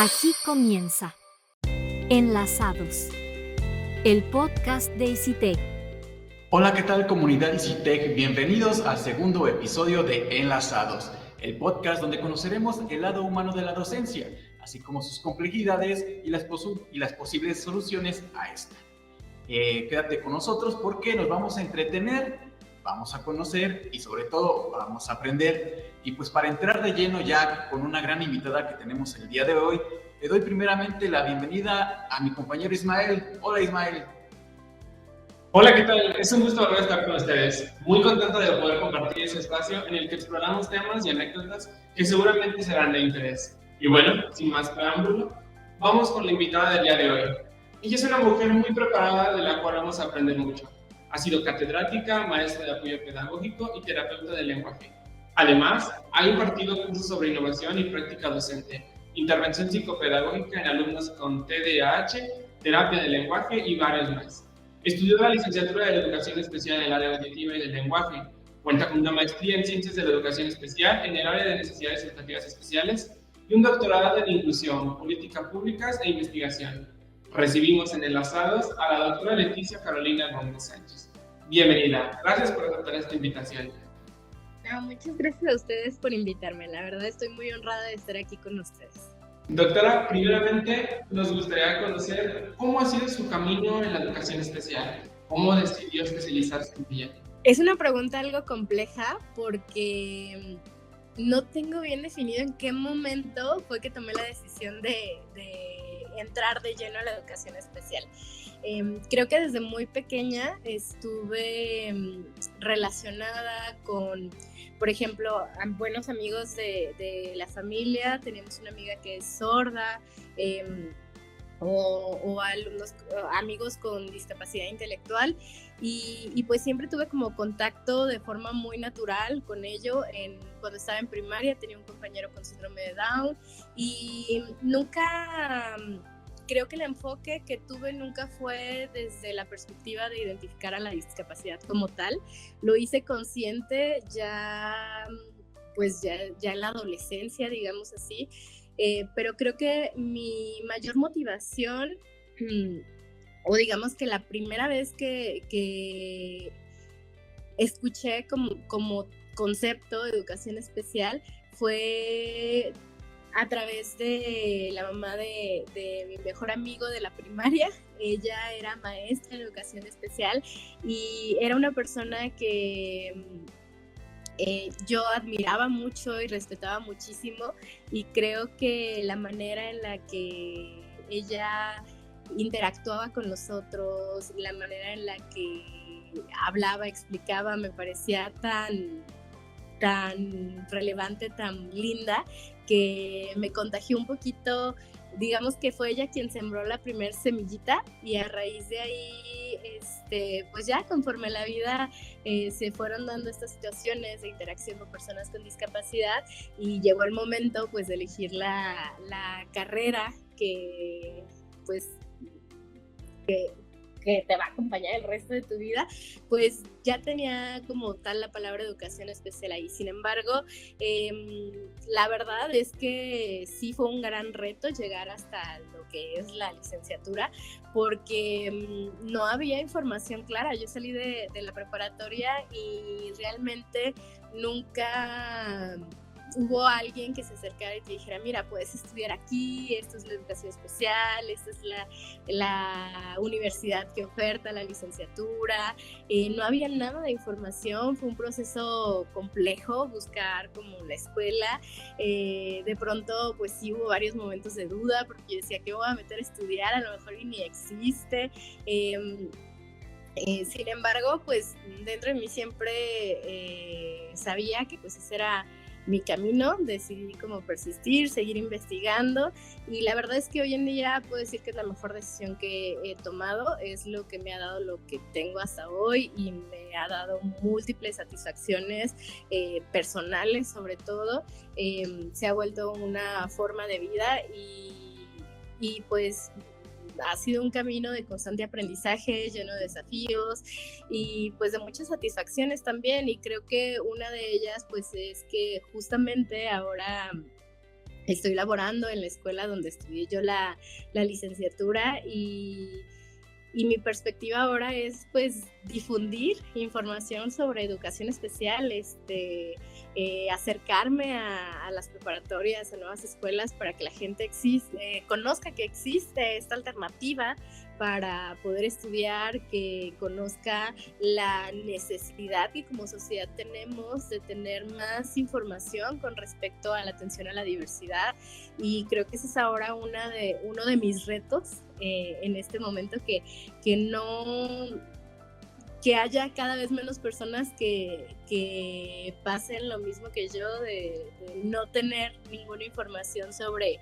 Aquí comienza Enlazados, el podcast de ICITEC. Hola, ¿qué tal comunidad ICITEC? Bienvenidos al segundo episodio de Enlazados, el podcast donde conoceremos el lado humano de la docencia, así como sus complejidades y las posibles soluciones a esta. Quédate con nosotros porque nos vamos a entretener, vamos a conocer y sobre todo vamos a aprender. Y pues para entrar de lleno ya con una gran invitada que tenemos el día de hoy, le doy primeramente la bienvenida a mi compañero Ismael. Hola Ismael. Hola, ¿qué tal? Es un gusto volver a estar con ustedes. Muy contento de poder compartir ese espacio en el que exploramos temas y anécdotas que seguramente serán de interés. Y bueno, sin más preámbulo, vamos con la invitada del día de hoy. Ella es una mujer muy preparada de la cual vamos a aprender mucho. Ha sido catedrática, maestra de apoyo pedagógico y terapeuta del lenguaje. Además, ha impartido cursos sobre innovación y práctica docente, intervención psicopedagógica en alumnos con TDAH, terapia del lenguaje y varios más. Estudió la licenciatura de la Educación Especial en el área auditiva y del lenguaje. Cuenta con una maestría en Ciencias de la Educación Especial en el área de Necesidades Educativas Especiales y un doctorado en Inclusión, Políticas Públicas e Investigación. Recibimos en Enlazados a la doctora Leticia Carolina Gómez Sánchez. Bienvenida. Gracias por aceptar esta invitación. Muchas gracias a ustedes por invitarme. La verdad estoy muy honrada de estar aquí con ustedes. Doctora, primeramente nos gustaría conocer cómo ha sido su camino en la educación especial. ¿Cómo decidió especializarse en ella? Es una pregunta algo compleja porque no tengo bien definido en qué momento fue que tomé la decisión de entrar de lleno a la educación especial. Creo que desde muy pequeña estuve relacionada con, por ejemplo, buenos amigos de la familia. Teníamos una amiga que es sorda, o amigos con discapacidad intelectual, y pues siempre tuve como contacto de forma muy natural con ello. Cuando estaba en primaria tenía un compañero con síndrome de Down y nunca... Creo que el enfoque que tuve nunca fue desde la perspectiva de identificar a la discapacidad como tal. Lo hice consciente ya en la adolescencia, digamos así. Pero creo que mi mayor motivación, o digamos que la primera vez que escuché como concepto de educación especial fue a través de la mamá de mi mejor amigo de la primaria. Ella era maestra en educación especial y era una persona que yo admiraba mucho y respetaba muchísimo, y creo que la manera en la que ella interactuaba con nosotros, la manera en la que hablaba, explicaba, me parecía tan relevante, tan linda, que me contagió un poquito. Digamos que fue ella quien sembró la primer semillita, y a raíz de ahí, pues ya conforme la vida se fueron dando estas situaciones de interacción con personas con discapacidad, y llegó el momento pues de elegir la carrera que te va a acompañar el resto de tu vida, pues ya tenía como tal la palabra educación especial ahí. Sin embargo, la verdad es que sí fue un gran reto llegar hasta lo que es la licenciatura, porque no había información clara. Yo salí de la preparatoria y realmente nunca hubo alguien que se acercara y te dijera: mira, puedes estudiar aquí, esto es la educación especial, esta es la universidad que oferta la licenciatura. No había nada de información. Fue un proceso complejo buscar como la escuela. De pronto pues sí hubo varios momentos de duda, porque yo decía: ¿qué voy a meter a estudiar? A lo mejor ni existe. Sin embargo, pues dentro de mí siempre sabía que pues ese era mi camino. Decidí como persistir, seguir investigando, y la verdad es que hoy en día puedo decir que es la mejor decisión que he tomado. Es lo que me ha dado lo que tengo hasta hoy, y me ha dado múltiples satisfacciones personales, sobre todo. Se ha vuelto una forma de vida, y pues ha sido un camino de constante aprendizaje, lleno de desafíos y pues de muchas satisfacciones también. Y creo que una de ellas pues es que justamente ahora estoy laborando en la escuela donde estudié yo la licenciatura y mi perspectiva ahora es pues difundir información sobre educación especial, acercarme a las preparatorias, a nuevas escuelas para que la gente conozca que existe esta alternativa para poder estudiar, que conozca la necesidad que como sociedad tenemos de tener más información con respecto a la atención a la diversidad, y creo que ese es ahora uno de mis retos en este momento, que haya cada vez menos personas que pasen lo mismo que yo, de no tener ninguna información sobre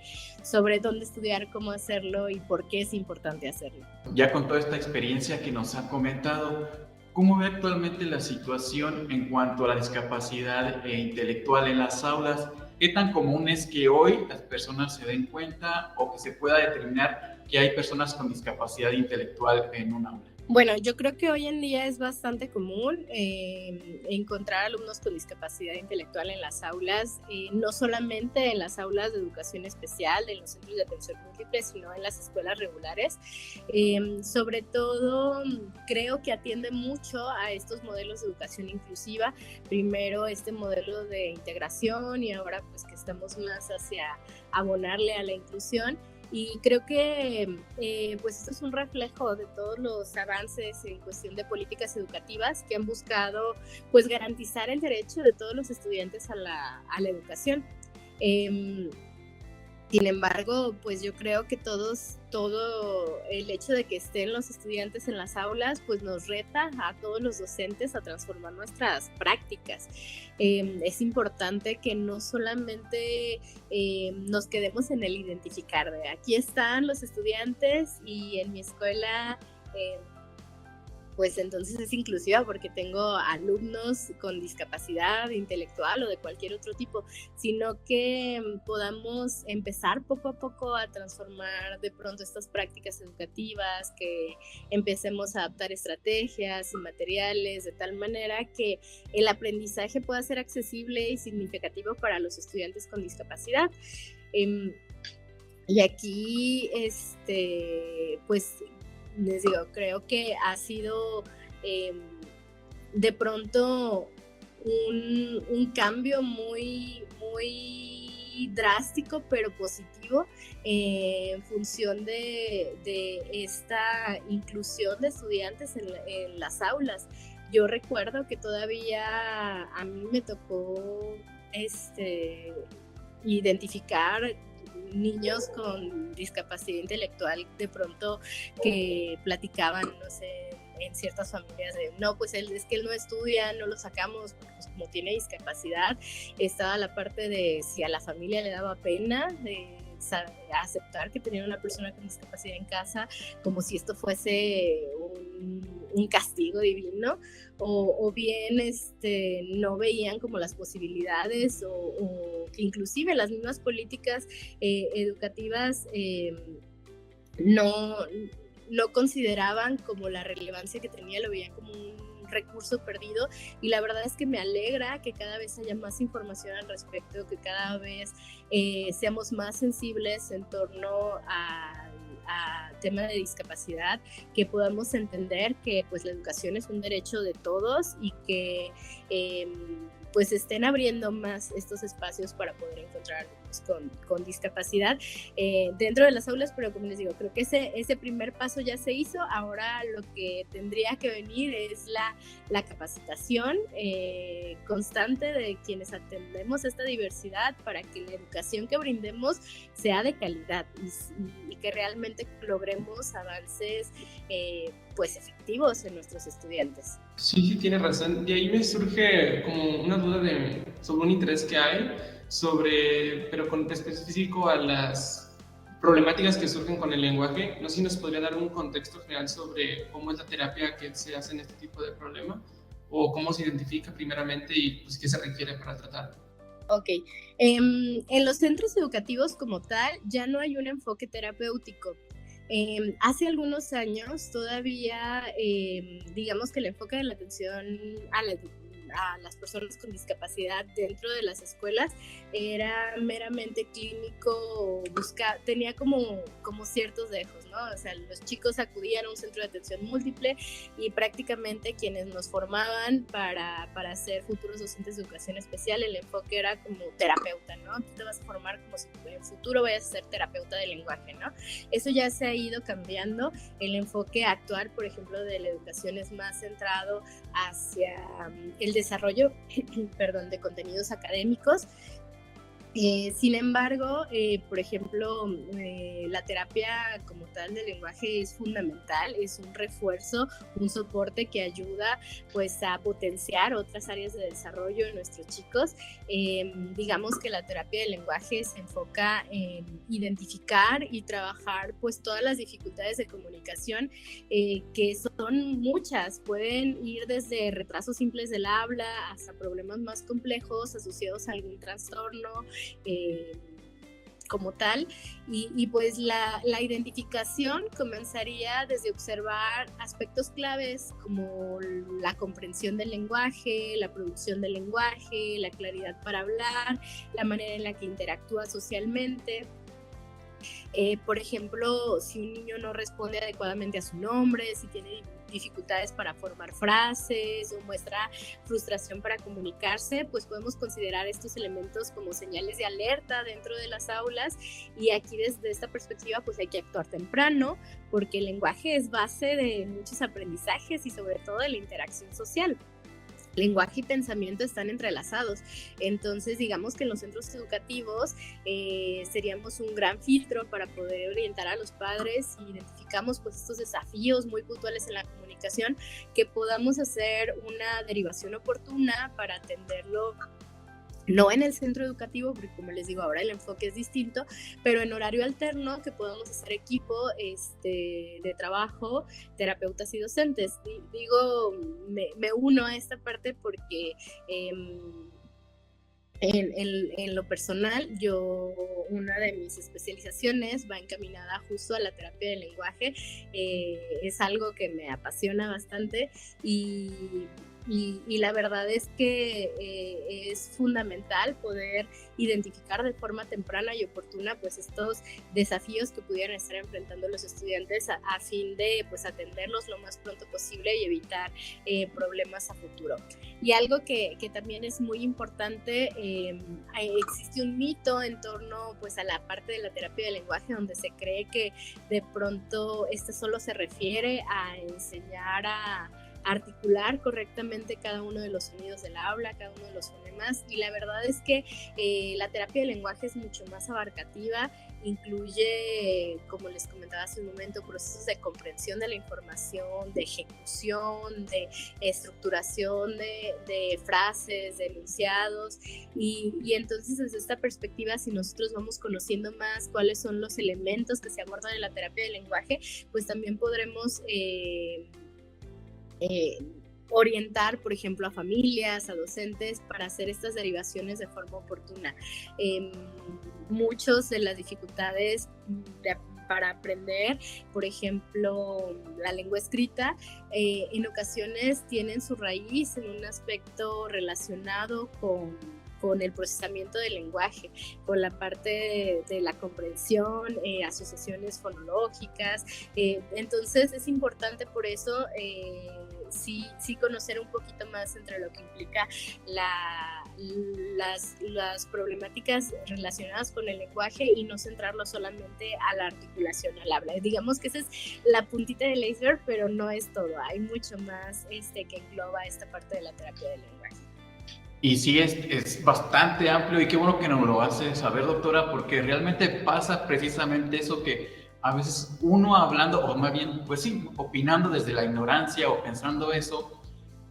dónde estudiar, cómo hacerlo y por qué es importante hacerlo. Ya con toda esta experiencia que nos ha comentado, ¿cómo ve actualmente la situación en cuanto a la discapacidad intelectual en las aulas? ¿Qué tan común es que hoy las personas se den cuenta o que se pueda determinar que hay personas con discapacidad intelectual en un aula? Bueno, yo creo que hoy en día es bastante común encontrar alumnos con discapacidad intelectual en las aulas, no solamente en las aulas de educación especial, en los centros de atención múltiple, sino en las escuelas regulares. Sobre todo, creo que atiende mucho a estos modelos de educación inclusiva. Primero, este modelo de integración, y ahora pues que estamos más hacia abonarle a la inclusión. Y creo que pues esto es un reflejo de todos los avances en cuestión de políticas educativas que han buscado pues garantizar el derecho de todos los estudiantes a la educación. Sin embargo, pues yo creo que todo el hecho de que estén los estudiantes en las aulas, pues nos reta a todos los docentes a transformar nuestras prácticas. Es importante que no solamente nos quedemos en el identificar de aquí están los estudiantes y en mi escuela pues entonces es inclusiva porque tengo alumnos con discapacidad intelectual o de cualquier otro tipo, sino que podamos empezar poco a poco a transformar de pronto estas prácticas educativas, que empecemos a adaptar estrategias y materiales de tal manera que el aprendizaje pueda ser accesible y significativo para los estudiantes con discapacidad. Y aquí, pues les digo, creo que ha sido de pronto un cambio muy, muy drástico, pero positivo, en función de esta inclusión de estudiantes en las aulas. Yo recuerdo que todavía a mí me tocó identificar niños con discapacidad intelectual de pronto que platicaban, no sé, en ciertas familias de no, pues es que él no estudia, no lo sacamos porque pues como tiene discapacidad. Estaba la parte de si a la familia le daba pena de aceptar que tenía una persona con discapacidad en casa, como si esto fuese un castigo divino, o bien no veían como las posibilidades o que inclusive las mismas políticas educativas no consideraban como la relevancia que tenía, lo veían como un recurso perdido. Y la verdad es que me alegra que cada vez haya más información al respecto, que cada vez seamos más sensibles en torno a tema de discapacidad, que podamos entender que pues la educación es un derecho de todos y que pues estén abriendo más estos espacios para poder encontrar alumnos con discapacidad dentro de las aulas. Pero como les digo, creo que ese primer paso ya se hizo. Ahora lo que tendría que venir es la capacitación constante de quienes atendemos esta diversidad, para que la educación que brindemos sea de calidad y que realmente logremos avances pues efectivos en nuestros estudiantes. Sí, tienes razón. De ahí me surge como una duda sobre un interés que hay pero con específico a las problemáticas que surgen con el lenguaje. No sé si nos podría dar un contexto general sobre cómo es la terapia que se hace en este tipo de problema, o cómo se identifica primeramente y pues qué se requiere para tratarlo. Ok, en los centros educativos como tal ya no hay un enfoque terapéutico. Hace algunos años todavía, digamos que el enfoque de la atención a las personas con discapacidad dentro de las escuelas era meramente clínico, tenía como ciertos dejos, ¿no? O sea, los chicos acudían a un centro de atención múltiple y prácticamente quienes nos formaban para ser futuros docentes de educación especial, el enfoque era como terapeuta, ¿no? Tú te vas a formar como si en el futuro vayas a ser terapeuta de lenguaje, ¿no? Eso ya se ha ido cambiando. El enfoque actual, por ejemplo, de la educación es más centrado hacia el desarrollo de contenidos académicos. Sin embargo, por ejemplo, la terapia como tal del lenguaje es fundamental, es un refuerzo, un soporte que ayuda pues a potenciar otras áreas de desarrollo en nuestros chicos. Digamos que la terapia del lenguaje se enfoca en identificar y trabajar pues todas las dificultades de comunicación, que son muchas, pueden ir desde retrasos simples del habla hasta problemas más complejos asociados a algún trastorno como tal, y pues la identificación comenzaría desde observar aspectos claves como la comprensión del lenguaje, la producción del lenguaje, la claridad para hablar, la manera en la que interactúa socialmente. Por ejemplo, si un niño no responde adecuadamente a su nombre, si tiene dificultades para formar frases o muestra frustración para comunicarse, pues podemos considerar estos elementos como señales de alerta dentro de las aulas, y aquí desde esta perspectiva pues hay que actuar temprano, porque el lenguaje es base de muchos aprendizajes y sobre todo de la interacción social. Lenguaje y pensamiento están entrelazados, entonces digamos que en los centros educativos seríamos un gran filtro para poder orientar a los padres, y identificamos pues estos desafíos muy puntuales en la comunicación, que podamos hacer una derivación oportuna para atenderlo, no en el centro educativo, porque como les digo, ahora el enfoque es distinto, pero en horario alterno, que podamos hacer equipo de trabajo, terapeutas y docentes. Digo, me uno a esta parte porque en lo personal, una de mis especializaciones va encaminada justo a la terapia del lenguaje. Es algo que me apasiona bastante, y la verdad es que es fundamental poder identificar de forma temprana y oportuna pues estos desafíos que pudieran estar enfrentando los estudiantes a fin de pues atenderlos lo más pronto posible y evitar problemas a futuro. Y algo que también es muy importante, existe un mito en torno pues a la parte de la terapia del lenguaje, donde se cree que de pronto solo se refiere a enseñar a articular correctamente cada uno de los sonidos del habla, cada uno de los fonemas, y la verdad es que la terapia del lenguaje es mucho más abarcativa, incluye, como les comentaba hace un momento, procesos de comprensión de la información, de ejecución, de estructuración de frases, de enunciados, y entonces desde esta perspectiva, si nosotros vamos conociendo más cuáles son los elementos que se abordan en la terapia del lenguaje, pues también podremos orientar, por ejemplo, a familias, a docentes, para hacer estas derivaciones de forma oportuna. Muchas de las dificultades para aprender, por ejemplo, la lengua escrita, en ocasiones tienen su raíz en un aspecto relacionado con el procesamiento del lenguaje, con la parte de la comprensión, asociaciones fonológicas. Entonces es importante por eso sí conocer un poquito más entre lo que implica las problemáticas relacionadas con el lenguaje, y no centrarlo solamente a la articulación al habla. Digamos que esa es la puntita del iceberg, pero no es todo. Hay mucho más que engloba esta parte de la terapia del lenguaje. Y sí, es bastante amplio, y qué bueno que nos lo hace saber, doctora, porque realmente pasa precisamente eso, que a veces uno hablando, o más bien, pues sí, opinando desde la ignorancia o pensando eso,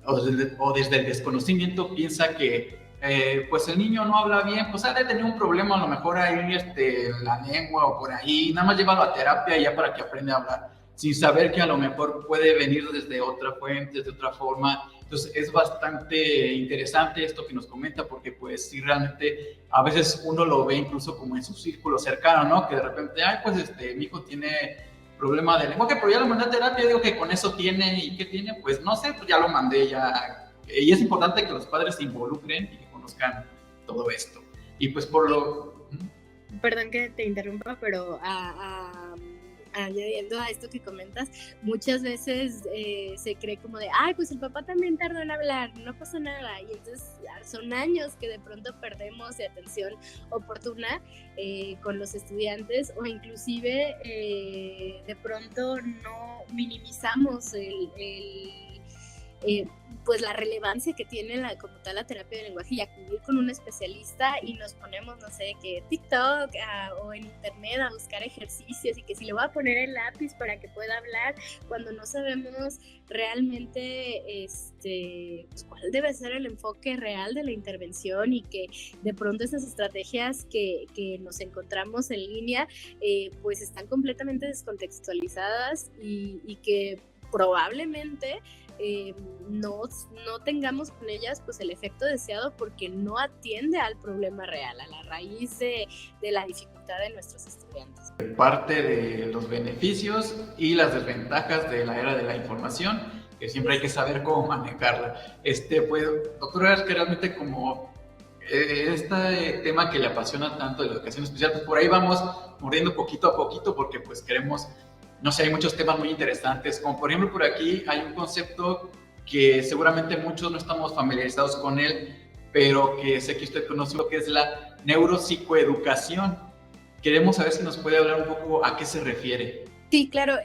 o desde el desconocimiento, piensa que pues el niño no habla bien, pues ha de tener un problema, a lo mejor ahí la lengua o por ahí, nada más llévalo a terapia ya para que aprenda a hablar, sin saber que a lo mejor puede venir desde otra fuente, de otra forma. Entonces es bastante interesante esto que nos comenta, porque pues sí, realmente a veces uno lo ve incluso como en su círculo cercano, ¿no? Que de repente, pues mi hijo tiene problema de lenguaje, pero ya lo mandé a terapia, digo que con eso tiene, ¿y qué tiene? Pues no sé, pues ya lo mandé, ya Y es importante que los padres se involucren y que conozcan todo esto. Y pues por lo... Perdón que te interrumpa, pero añadiendo a esto que comentas, muchas veces se cree como de, ay, pues el papá también tardó en hablar, no pasa nada, y entonces son años que de pronto perdemos de atención oportuna con los estudiantes, o inclusive de pronto no minimizamos pues la relevancia que tiene como tal la terapia de lenguaje y acudir con un especialista, y nos ponemos, no sé, que TikTok o en internet a buscar ejercicios, y que si le voy a poner el lápiz para que pueda hablar, cuando no sabemos realmente pues, cuál debe ser el enfoque real de la intervención, y que de pronto esas estrategias que nos encontramos en línea pues están completamente descontextualizadas, y que probablemente no tengamos con ellas pues el efecto deseado, porque no atiende al problema real, a la raíz de la dificultad de nuestros estudiantes. Parte de los beneficios y las desventajas de la era de la información, que siempre hay que saber cómo manejarla. Pues, doctora, es que realmente como este tema que le apasiona tanto de la educación especial, pues por ahí vamos mordiendo poquito a poquito, porque pues queremos, no sé, hay muchos temas muy interesantes, como por ejemplo por aquí hay un concepto que seguramente muchos no estamos familiarizados con él, pero que sé que usted conoce, lo que es la neuropsicoeducación. Queremos saber si nos puede hablar un poco a qué se refiere. Sí, claro,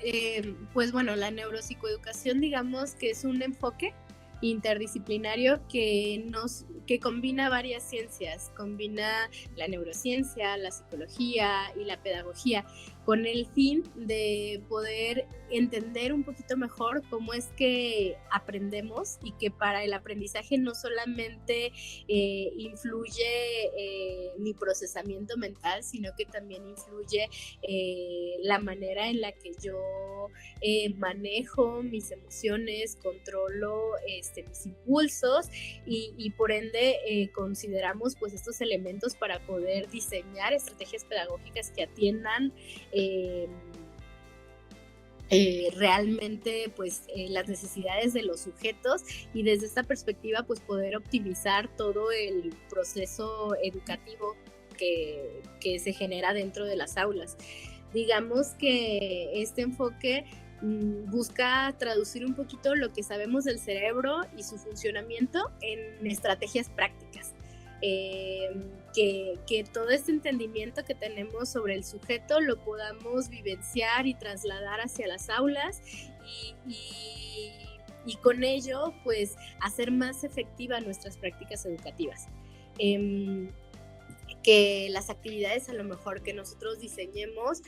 pues bueno, la neuropsicoeducación, digamos que es un enfoque interdisciplinario que combina varias ciencias, combina la neurociencia, la psicología y la pedagogía, con el fin de poder entender un poquito mejor cómo es que aprendemos, y que para el aprendizaje no solamente influye mi procesamiento mental, sino que también influye la manera en la que yo manejo mis emociones, controlo mis impulsos, y por ende consideramos pues estos elementos para poder diseñar estrategias pedagógicas que atiendan realmente pues las necesidades de los sujetos, y desde esta perspectiva pues poder optimizar todo el proceso educativo que se genera dentro de las aulas. Digamos que este enfoque busca traducir un poquito lo que sabemos del cerebro y su funcionamiento en estrategias prácticas. Que todo este entendimiento que tenemos sobre el sujeto lo podamos vivenciar y trasladar hacia las aulas, y con ello pues hacer más efectiva nuestras prácticas educativas. Que las actividades a lo mejor que nosotros diseñemos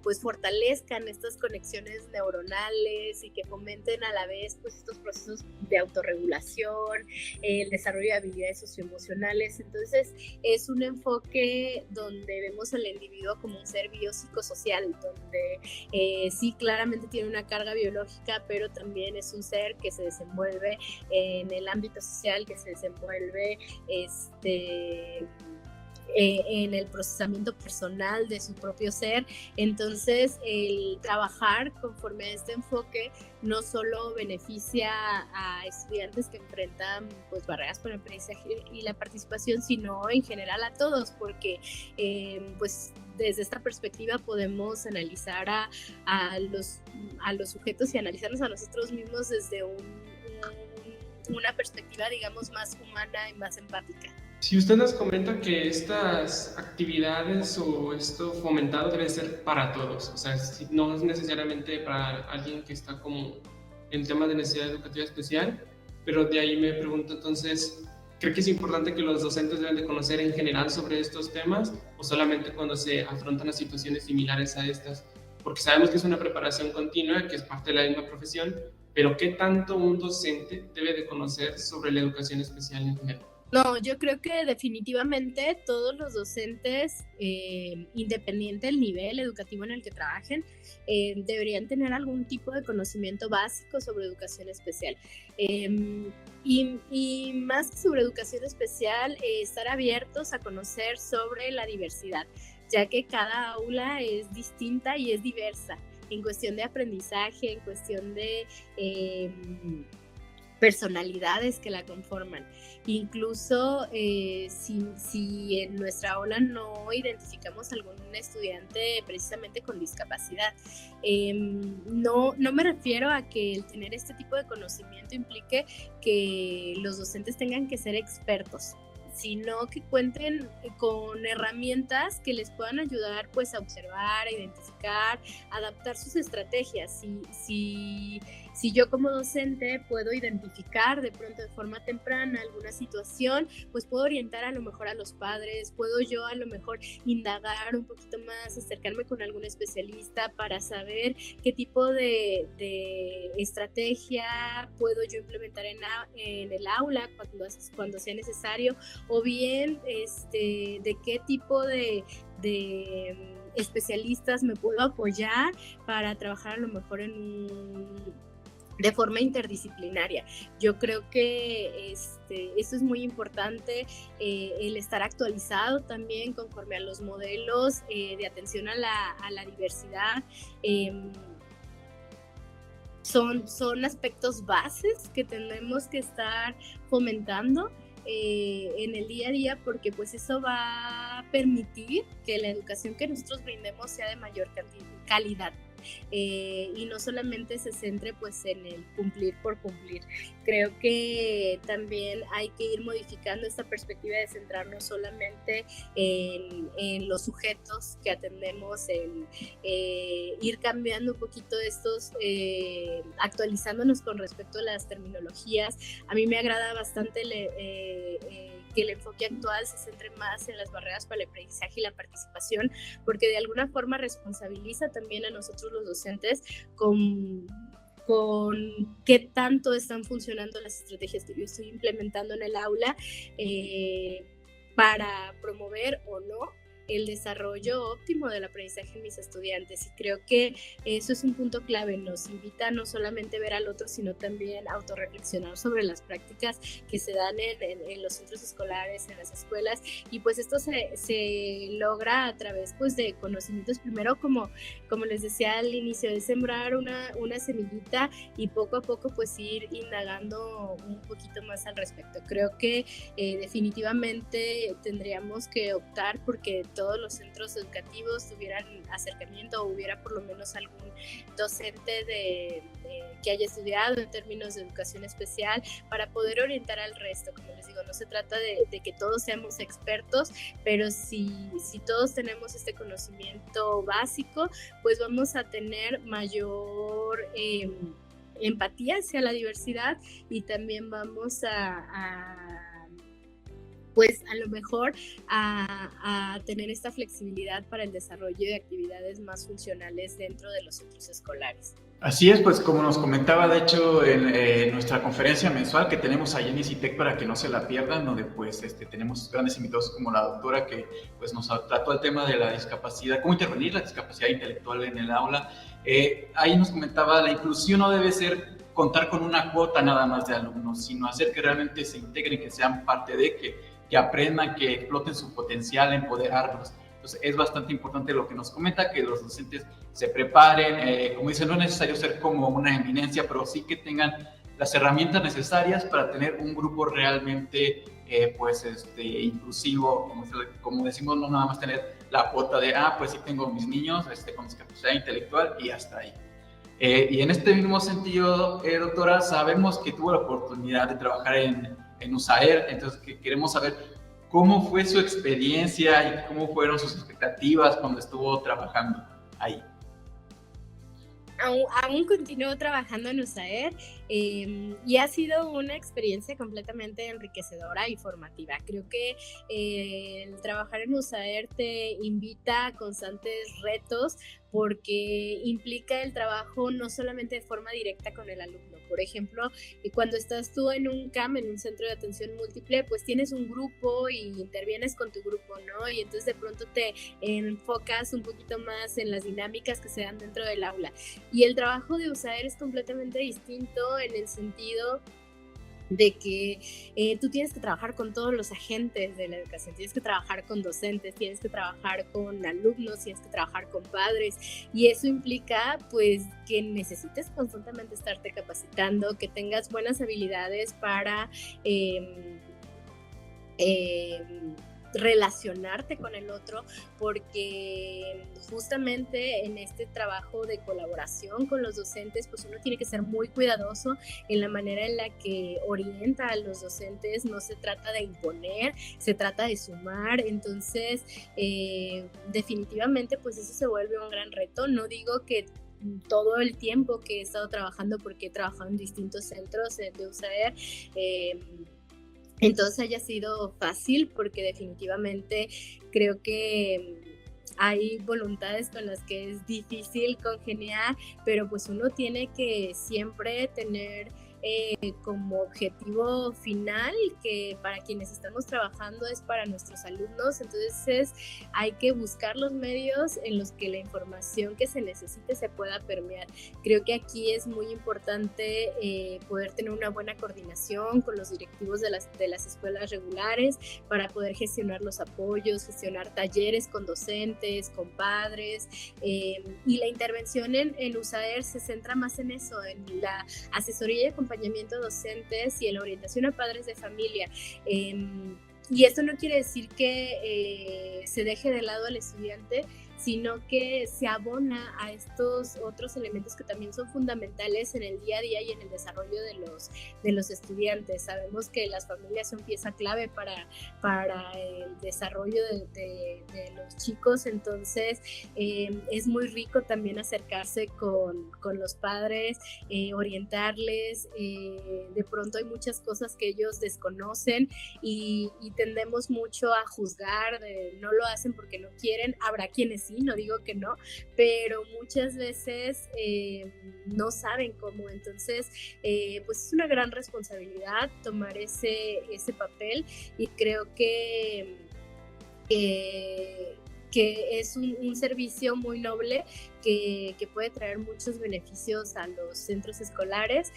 pues fortalezcan estas conexiones neuronales, y que fomenten a la vez pues estos procesos de autorregulación, el desarrollo de habilidades socioemocionales. Entonces es un enfoque donde vemos al individuo como un ser biopsicosocial, donde sí claramente tiene una carga biológica, pero también es un ser que se desenvuelve en el ámbito social, que se desenvuelve en el procesamiento personal de su propio ser. Entonces el trabajar conforme a este enfoque no solo beneficia a estudiantes que enfrentan pues barreras para el aprendizaje y la participación, sino en general a todos, porque pues desde esta perspectiva podemos analizar a los sujetos y analizarnos a nosotros mismos desde una perspectiva, digamos, más humana y más empática. Si usted nos comenta que estas actividades o esto fomentado debe ser para todos, o sea, no es necesariamente para alguien que está como en temas de necesidad educativa especial, pero de ahí me pregunto entonces, ¿cree que es importante que los docentes deben de conocer en general sobre estos temas, o solamente cuando se afrontan a situaciones similares a estas? Porque sabemos que es una preparación continua, que es parte de la misma profesión, pero ¿qué tanto un docente debe de conocer sobre la educación especial en general? No, yo creo que definitivamente todos los docentes, independiente del nivel educativo en el que trabajen, deberían tener algún tipo de conocimiento básico sobre educación especial. Y más que sobre educación especial, estar abiertos a conocer sobre la diversidad, ya que cada aula es distinta y es diversa en cuestión de aprendizaje, en cuestión de personalidades que la conforman. Incluso si en nuestra aula no identificamos algún estudiante precisamente con discapacidad, no me refiero a que el tener este tipo de conocimiento implique que los docentes tengan que ser expertos, sino que cuenten con herramientas que les puedan ayudar pues a observar, a identificar, a adaptar sus estrategias. Si yo como docente puedo identificar de pronto de forma temprana alguna situación, pues puedo orientar a lo mejor a los padres, puedo yo a lo mejor indagar un poquito más, acercarme con algún especialista para saber qué tipo de estrategia puedo yo implementar en el aula cuando sea necesario, o bien de qué tipo de especialistas me puedo apoyar para trabajar a lo mejor de forma interdisciplinaria. Yo creo que esto es muy importante, el estar actualizado también conforme a los modelos de atención a la diversidad. Son aspectos bases que tenemos que estar fomentando en el día a día, porque pues eso va a permitir que la educación que nosotros brindemos sea de mayor calidad. Y no solamente se centre pues en el cumplir por cumplir. Creo que también hay que ir modificando esta perspectiva de centrarnos solamente en los sujetos que atendemos, en ir cambiando un poquito estos, actualizándonos con respecto a las terminologías. A mí me agrada bastante que el enfoque actual se centre más en las barreras para el aprendizaje y la participación, porque de alguna forma responsabiliza también a nosotros los docentes con qué tanto están funcionando las estrategias que yo estoy implementando en el aula para promover o no el desarrollo óptimo del aprendizaje en mis estudiantes. Y creo que eso es un punto clave, nos invita a no solamente ver al otro, sino también a autorreflexionar sobre las prácticas que se dan en los centros escolares, en las escuelas, y pues esto se logra a través pues de conocimientos, primero como les decía al inicio, de sembrar una semillita y poco a poco pues ir indagando un poquito más al respecto. Creo que definitivamente tendríamos que optar porque todos los centros educativos tuvieran acercamiento o hubiera por lo menos algún docente que haya estudiado en términos de educación especial para poder orientar al resto. Como les digo, no se trata de que todos seamos expertos, pero si todos tenemos este conocimiento básico, pues vamos a tener mayor empatía hacia la diversidad y también vamos pues a lo mejor a tener esta flexibilidad para el desarrollo de actividades más funcionales dentro de los centros escolares. Así es, pues como nos comentaba de hecho en nuestra conferencia mensual que tenemos allí en ICITEC para que no se la pierdan, donde pues tenemos grandes invitados como la doctora que pues nos trató el tema de la discapacidad, cómo intervenir la discapacidad intelectual en el aula. Ahí nos comentaba, la inclusión no debe ser contar con una cuota nada más de alumnos, sino hacer que realmente se integren, que sean parte de, que aprendan, que exploten su potencial, empoderarlos. Entonces es bastante importante lo que nos comenta, que los docentes se preparen, como dicen, no es necesario ser como una eminencia, pero sí que tengan las herramientas necesarias para tener un grupo realmente inclusivo, como decimos, no nada más tener la cuota de, pues sí tengo mis niños con discapacidad intelectual y hasta ahí. Y en este mismo sentido, doctora, sabemos que tuvo la oportunidad de trabajar en USAER, entonces queremos saber cómo fue su experiencia y cómo fueron sus expectativas cuando estuvo trabajando ahí. Aún continúo trabajando en USAER y ha sido una experiencia completamente enriquecedora y formativa. Creo que el trabajar en USAER te invita a constantes retos porque implica el trabajo no solamente de forma directa con el alumno. Por ejemplo, cuando estás tú en un CAM, en un centro de atención múltiple, pues tienes un grupo y intervienes con tu grupo, ¿no? Y entonces de pronto te enfocas un poquito más en las dinámicas que se dan dentro del aula. Y el trabajo de USAER es completamente distinto en el sentido de que tú tienes que trabajar con todos los agentes de la educación, tienes que trabajar con docentes, tienes que trabajar con alumnos, tienes que trabajar con padres, y eso implica pues que necesites constantemente estarte capacitando, que tengas buenas habilidades para relacionarte con el otro, porque justamente en este trabajo de colaboración con los docentes, pues uno tiene que ser muy cuidadoso en la manera en la que orienta a los docentes. No se trata de imponer, se trata de sumar. Entonces definitivamente pues eso se vuelve un gran reto. No digo que todo el tiempo que he estado trabajando, porque he trabajado en distintos centros de USAER, entonces haya sido fácil, porque definitivamente creo que hay voluntades con las que es difícil congeniar, pero pues uno tiene que siempre tener como objetivo final que para quienes estamos trabajando es para nuestros alumnos. Entonces hay que buscar los medios en los que la información que se necesite se pueda permear. Creo que aquí es muy importante poder tener una buena coordinación con los directivos de las escuelas regulares para poder gestionar los apoyos, gestionar talleres con docentes, con padres, y la intervención en USAER se centra más en eso, en la asesoría y acompañamiento a docentes y en la orientación a padres de familia. Y esto no quiere decir que se deje de lado al estudiante, sino que se abona a estos otros elementos que también son fundamentales en el día a día y en el desarrollo de los estudiantes. Sabemos que las familias son pieza clave para el desarrollo de los chicos, entonces es muy rico también acercarse con los padres, orientarles. De pronto hay muchas cosas que ellos desconocen y tendemos mucho a juzgar, no lo hacen porque no quieren. Habrá quienes sí, no digo que no, pero muchas veces no saben cómo. Entonces pues es una gran responsabilidad tomar ese papel, y creo que es un servicio muy noble que puede traer muchos beneficios a los centros escolares.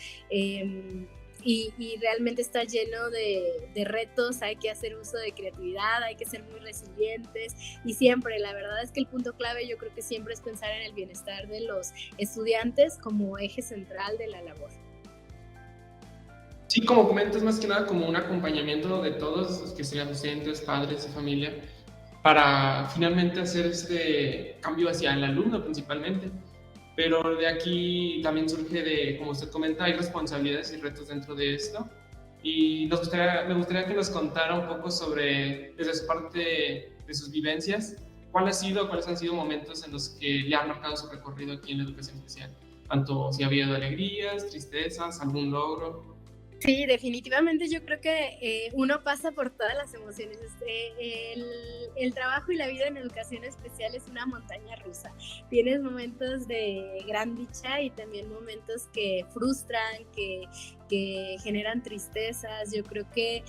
Y realmente está lleno de retos. Hay que hacer uso de creatividad, hay que ser muy resilientes, y siempre, la verdad es que el punto clave yo creo que siempre es pensar en el bienestar de los estudiantes como eje central de la labor. Sí, como comentas, más que nada como un acompañamiento de todos los que sean docentes, padres y familia, para finalmente hacer este cambio hacia el alumno principalmente. Pero de aquí también surge como usted comenta, hay responsabilidades y retos dentro de esto. Y me gustaría que nos contara un poco sobre, desde su parte de sus vivencias, cuáles han sido momentos en los que le han marcado su recorrido aquí en la educación especial. Tanto si ha habido alegrías, tristezas, algún logro. Sí, definitivamente yo creo que uno pasa por todas las emociones. El trabajo y la vida en educación especial es una montaña rusa. Tienes momentos de gran dicha y también momentos que frustran, que generan tristezas. Yo creo que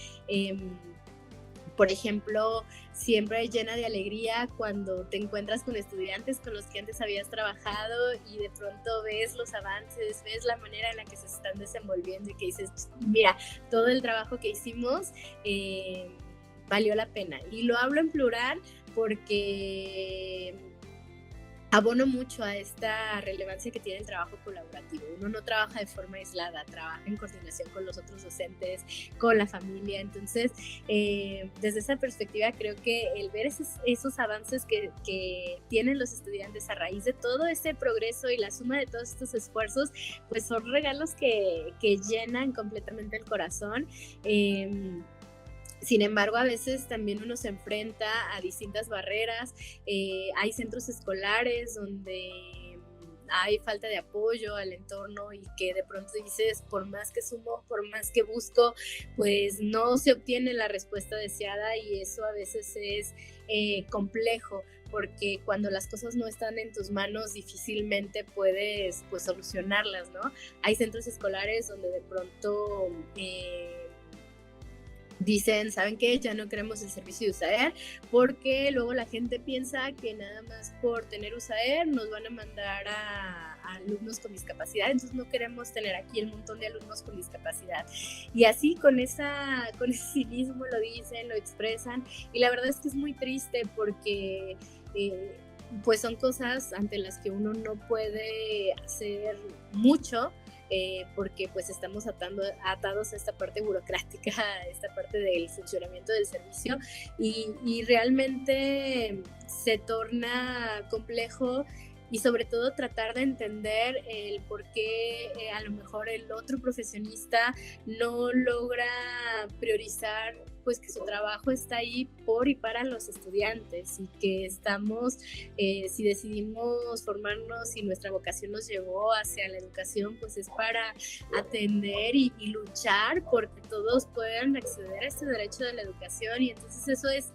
por ejemplo, siempre llena de alegría cuando te encuentras con estudiantes con los que antes habías trabajado y de pronto ves los avances, ves la manera en la que se están desenvolviendo y que dices, mira, todo el trabajo que hicimos valió la pena. Y lo hablo en plural porque abono mucho a esta relevancia que tiene el trabajo colaborativo. Uno no trabaja de forma aislada, trabaja en coordinación con los otros docentes, con la familia. Entonces, desde esa perspectiva, creo que el ver esos avances que tienen los estudiantes a raíz de todo ese progreso y la suma de todos estos esfuerzos, pues son regalos que llenan completamente el corazón. Sin embargo, a veces también uno se enfrenta a distintas barreras. Hay centros escolares donde hay falta de apoyo al entorno y que de pronto dices, por más que sumo, por más que busco, pues no se obtiene la respuesta deseada, y eso a veces es complejo, porque cuando las cosas no están en tus manos difícilmente puedes pues solucionarlas, ¿no? Hay centros escolares donde de pronto dicen, ¿saben qué? Ya no queremos el servicio de USAER, porque luego la gente piensa que nada más por tener USAER nos van a mandar a alumnos con discapacidad, entonces no queremos tener aquí el montón de alumnos con discapacidad. Y así con ese cinismo lo dicen, lo expresan, y la verdad es que es muy triste porque pues son cosas ante las que uno no puede hacer mucho, porque pues estamos atados a esta parte burocrática, a esta parte del funcionamiento del servicio, y realmente se torna complejo, y sobre todo tratar de entender el por qué a lo mejor el otro profesionista no logra priorizar pues que su trabajo está ahí por y para los estudiantes, y que estamos, si decidimos formarnos y nuestra vocación nos llevó hacia la educación, pues es para atender y luchar porque todos puedan acceder a este derecho de la educación. Y entonces eso es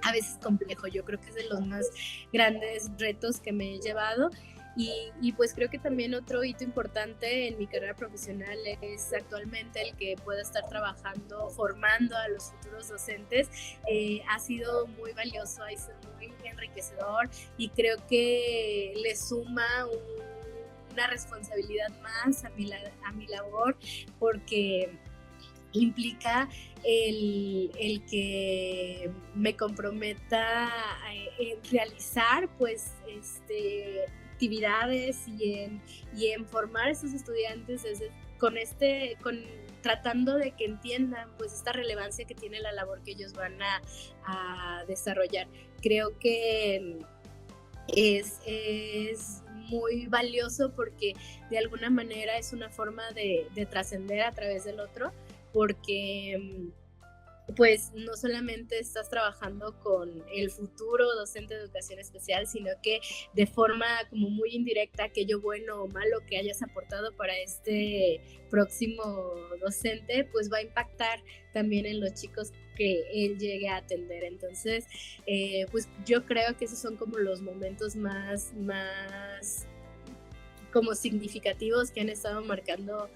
a veces complejo. Yo creo que es de los más grandes retos que me he llevado. Y pues creo que también otro hito importante en mi carrera profesional es actualmente el que pueda estar trabajando, formando a los futuros docentes. Ha sido muy valioso, ha sido muy enriquecedor, y creo que le suma una responsabilidad más a mi labor, porque implica el que me comprometa en realizar pues actividades y en formar a esos estudiantes tratando de que entiendan pues esta relevancia que tiene la labor que ellos van a desarrollar. Creo que es muy valioso porque de alguna manera es una forma de trascender a través del otro, porque pues no solamente estás trabajando con el futuro docente de educación especial, sino que de forma como muy indirecta, aquello bueno o malo que hayas aportado para este próximo docente, pues va a impactar también en los chicos que él llegue a atender. Entonces, pues yo creo que esos son como los momentos más como significativos que han estado marcando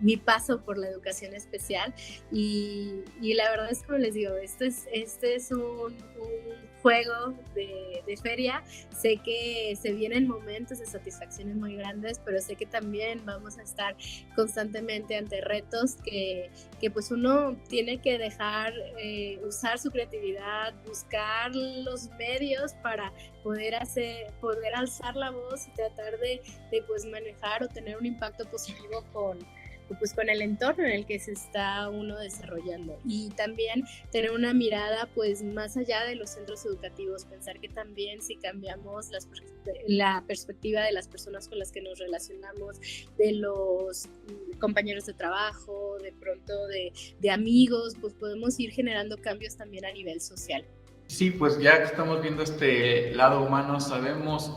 mi paso por la educación especial, y la verdad es, como les digo, este es un juego de feria. Sé que se vienen momentos de satisfacciones muy grandes, pero sé que también vamos a estar constantemente ante retos que pues uno tiene que dejar usar su creatividad, buscar los medios para poder alzar la voz y tratar de pues manejar o tener un impacto positivo con el entorno en el que se está uno desarrollando, y también tener una mirada pues más allá de los centros educativos, pensar que también si cambiamos la perspectiva de las personas con las que nos relacionamos, de los compañeros de trabajo, de pronto de amigos, pues podemos ir generando cambios también a nivel social. Sí, pues ya que estamos viendo este lado humano, sabemos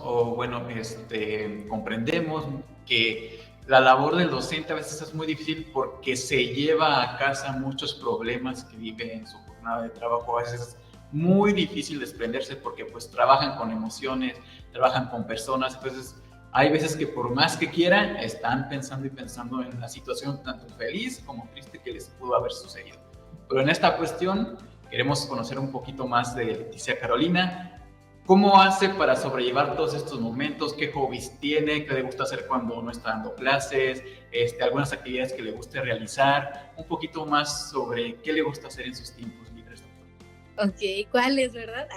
comprendemos que la labor del docente a veces es muy difícil porque se lleva a casa muchos problemas que vive en su jornada de trabajo. A veces es muy difícil desprenderse porque pues trabajan con emociones, trabajan con personas. Entonces hay veces que por más que quieran están pensando en la situación tanto feliz como triste que les pudo haber sucedido. Pero en esta cuestión queremos conocer un poquito más de Leticia Carolina. ¿Cómo hace para sobrellevar todos estos momentos? ¿Qué hobbies tiene? ¿Qué le gusta hacer cuando no está dando clases? Algunas actividades que le guste realizar. Un poquito más sobre qué le gusta hacer en sus tiempos libres, doctor. Ok, ¿cuáles, verdad?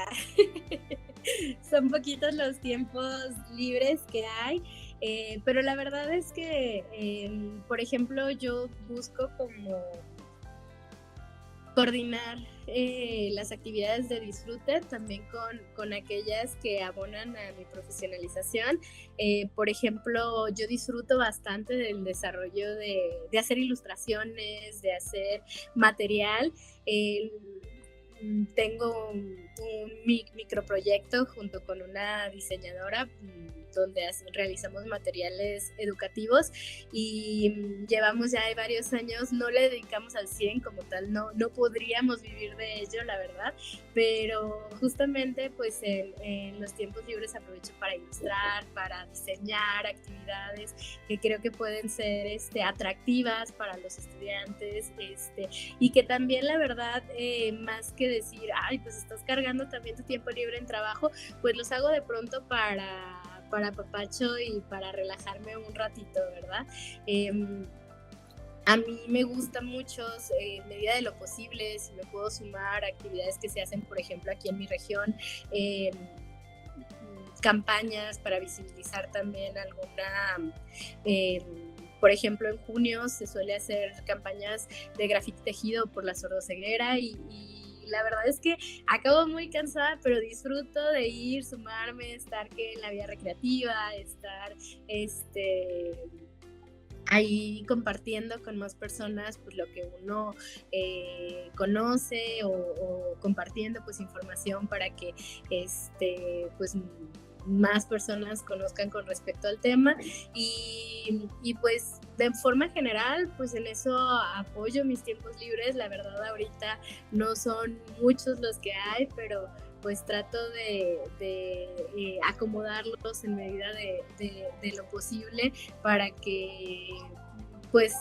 Son poquitos los tiempos libres que hay, pero la verdad es que, por ejemplo, yo busco como coordinar las actividades de disfrute también con aquellas que abonan a mi profesionalización. Por ejemplo, yo disfruto bastante del desarrollo de hacer ilustraciones, de hacer material. tengo un microproyecto junto con una diseñadora donde realizamos materiales educativos y llevamos ya varios años, no le dedicamos al 100 como tal, no podríamos vivir de ello, la verdad, pero justamente pues en los tiempos libres aprovecho para ilustrar, para diseñar actividades que creo que pueden ser atractivas para los estudiantes y que también la verdad, más que decir, ay, pues estás cargando también tu tiempo libre en trabajo, pues los hago de pronto para papacho y para relajarme un ratito, ¿verdad? A mí me gusta mucho, en medida de lo posible, si me puedo sumar a actividades que se hacen, por ejemplo, aquí en mi región, campañas para visibilizar también alguna... por ejemplo, en junio se suele hacer campañas de grafiti tejido por la sordoceguera y la verdad es que acabo muy cansada, pero disfruto de ir, sumarme, estar en la vía recreativa, estar ahí compartiendo con más personas pues lo que uno conoce o compartiendo pues información para que pues más personas conozcan con respecto al tema y pues de forma general pues en eso apoyo mis tiempos libres. La verdad ahorita no son muchos los que hay, pero pues trato de acomodarlos en medida de lo posible para que pues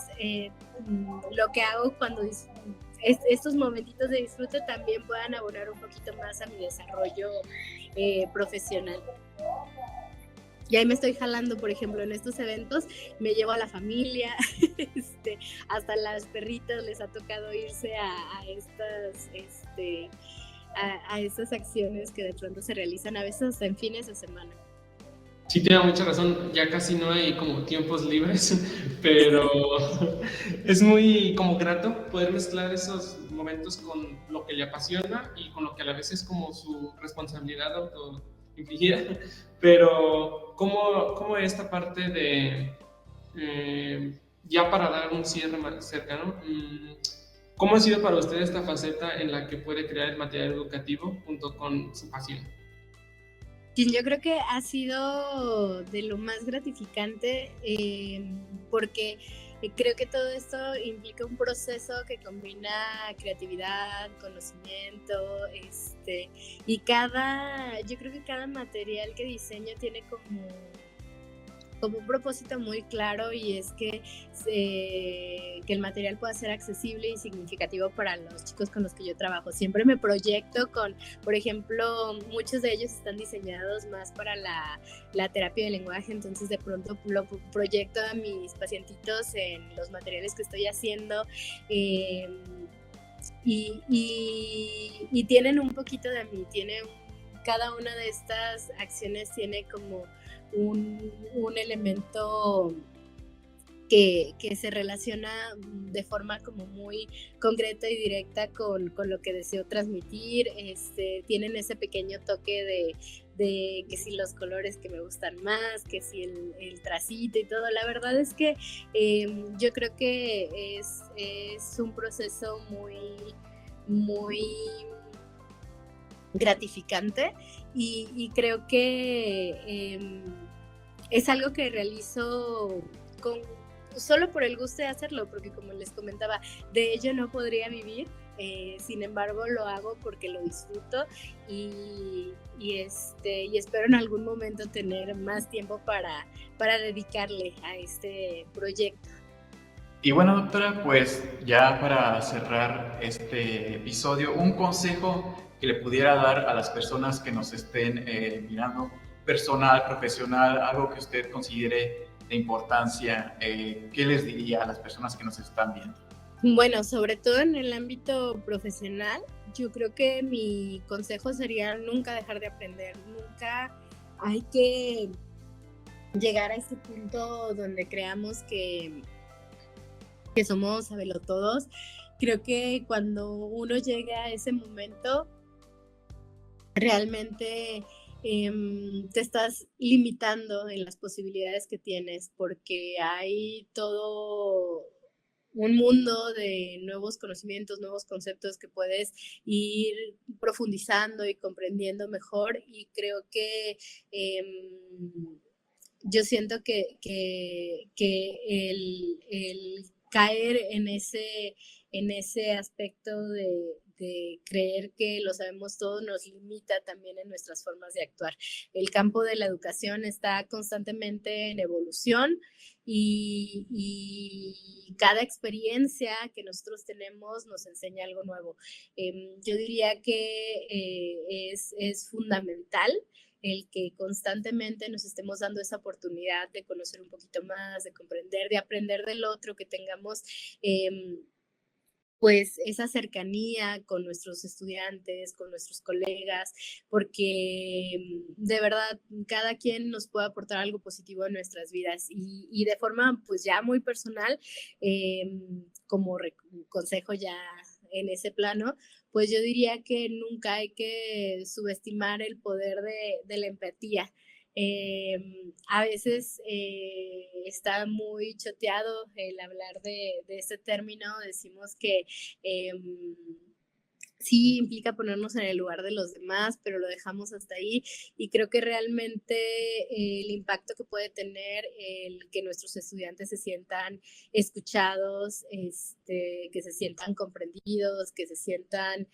lo que hago cuando estos momentitos de disfrute también puedan abonar un poquito más a mi desarrollo profesional. Y ahí me estoy jalando, por ejemplo, en estos eventos me llevo a la familia, hasta las perritas les ha tocado irse a estas acciones que de pronto se realizan a veces hasta en fines de semana. Sí, tiene mucha razón, ya casi no hay como tiempos libres, pero es muy como grato poder mezclar esos momentos con lo que le apasiona y con lo que a la vez es como su responsabilidad autoinfligida. Pero ¿cómo esta parte de, ya para dar un cierre más cercano, cómo ha sido para usted esta faceta en la que puede crear el material educativo junto con su pasión? Yo creo que ha sido de lo más gratificante porque creo que todo esto implica un proceso que combina creatividad, conocimiento, y yo creo que cada material que diseño tiene como un propósito muy claro y es que el material pueda ser accesible y significativo para los chicos con los que yo trabajo. Siempre me proyecto con, por ejemplo, muchos de ellos están diseñados más para la terapia de lenguaje, entonces de pronto lo proyecto a mis pacientitos en los materiales que estoy haciendo y tienen un poquito de mí, cada una de estas acciones tiene como un elemento que se relaciona de forma como muy concreta y directa con lo que deseo transmitir. Tienen ese pequeño toque de que si los colores que me gustan más, que si el tracito y todo. La verdad es que yo creo que es un proceso muy, muy gratificante y creo que es algo que realizo solo por el gusto de hacerlo, porque como les comentaba, de ello no podría vivir, sin embargo lo hago porque lo disfruto y espero en algún momento tener más tiempo para dedicarle a este proyecto. Y bueno, doctora, pues ya para cerrar este episodio, un consejo que le pudiera dar a las personas que nos estén mirando, personal, profesional, algo que usted considere de importancia, ¿qué les diría a las personas que nos están viendo? Bueno, sobre todo en el ámbito profesional, yo creo que mi consejo sería nunca dejar de aprender, nunca hay que llegar a ese punto donde creamos que somos sabelotodos. Creo que cuando uno llega a ese momento, realmente te estás limitando en las posibilidades que tienes, porque hay todo un mundo de nuevos conocimientos, nuevos conceptos que puedes ir profundizando y comprendiendo mejor, y creo que yo siento que el caer en ese aspecto de creer que lo sabemos todo nos limita también en nuestras formas de actuar. El campo de la educación está constantemente en evolución y cada experiencia que nosotros tenemos nos enseña algo nuevo. Yo diría que es fundamental el que constantemente nos estemos dando esa oportunidad de conocer un poquito más, de comprender, de aprender del otro, que tengamos pues esa cercanía con nuestros estudiantes, con nuestros colegas, porque de verdad cada quien nos puede aportar algo positivo en nuestras vidas, y de forma pues ya muy personal, como consejo ya en ese plano, pues yo diría que nunca hay que subestimar el poder de la empatía. A veces está muy choteado el hablar de este término. Decimos que sí implica ponernos en el lugar de los demás, pero lo dejamos hasta ahí, y creo que realmente el impacto que puede tener el que nuestros estudiantes se sientan escuchados, que se sientan comprendidos, que se sientan,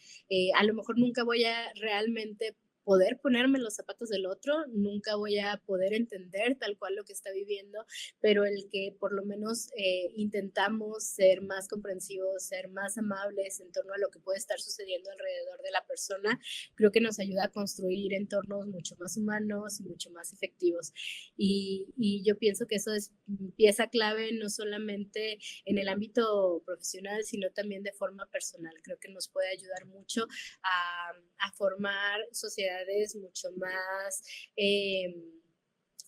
a lo mejor nunca voy a realmente poder ponerme en los zapatos del otro, nunca voy a poder entender tal cual lo que está viviendo, pero el que por lo menos intentamos ser más comprensivos, ser más amables en torno a lo que puede estar sucediendo alrededor de la persona, creo que nos ayuda a construir entornos mucho más humanos y mucho más efectivos. Y yo pienso que eso es pieza clave no solamente en el ámbito profesional, sino también de forma personal. Creo que nos puede ayudar mucho a formar sociedades mucho más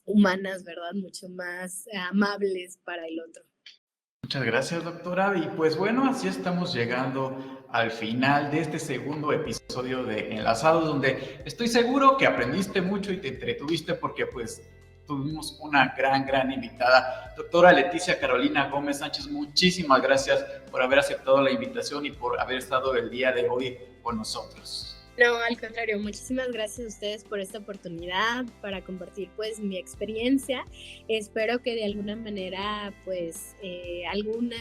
humanas, ¿verdad? Mucho más amables para el otro. Muchas gracias, doctora. Y pues bueno, así estamos llegando al final de este segundo episodio de Enlazados, donde estoy seguro que aprendiste mucho y te entretuviste, porque pues tuvimos una gran invitada. Doctora Leticia Carolina Gómez Sánchez, muchísimas gracias por haber aceptado la invitación y por haber estado el día de hoy con nosotros. No, al contrario, muchísimas gracias a ustedes por esta oportunidad para compartir pues mi experiencia. Espero que de alguna manera pues alguna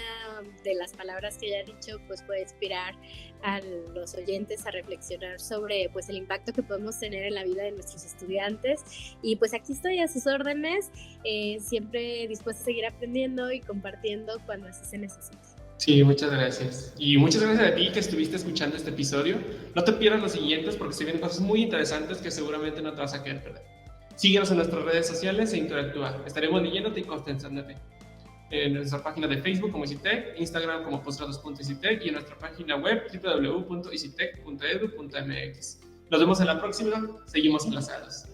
de las palabras que haya dicho pues pueda inspirar a los oyentes a reflexionar sobre pues el impacto que podemos tener en la vida de nuestros estudiantes, y pues aquí estoy a sus órdenes, siempre dispuesta a seguir aprendiendo y compartiendo cuando así se necesite. Sí, muchas gracias. Y muchas gracias a ti que estuviste escuchando este episodio. No te pierdas los siguientes, porque se vienen cosas muy interesantes que seguramente no te vas a querer perder. Síguenos en nuestras redes sociales e interactúa. Estaremos leyéndote y contestándote en nuestra página de Facebook como ICITEC, Instagram como posgrados.icitec y en nuestra página web www.icitec.edu.mx. Nos vemos en la próxima. Seguimos enlazados.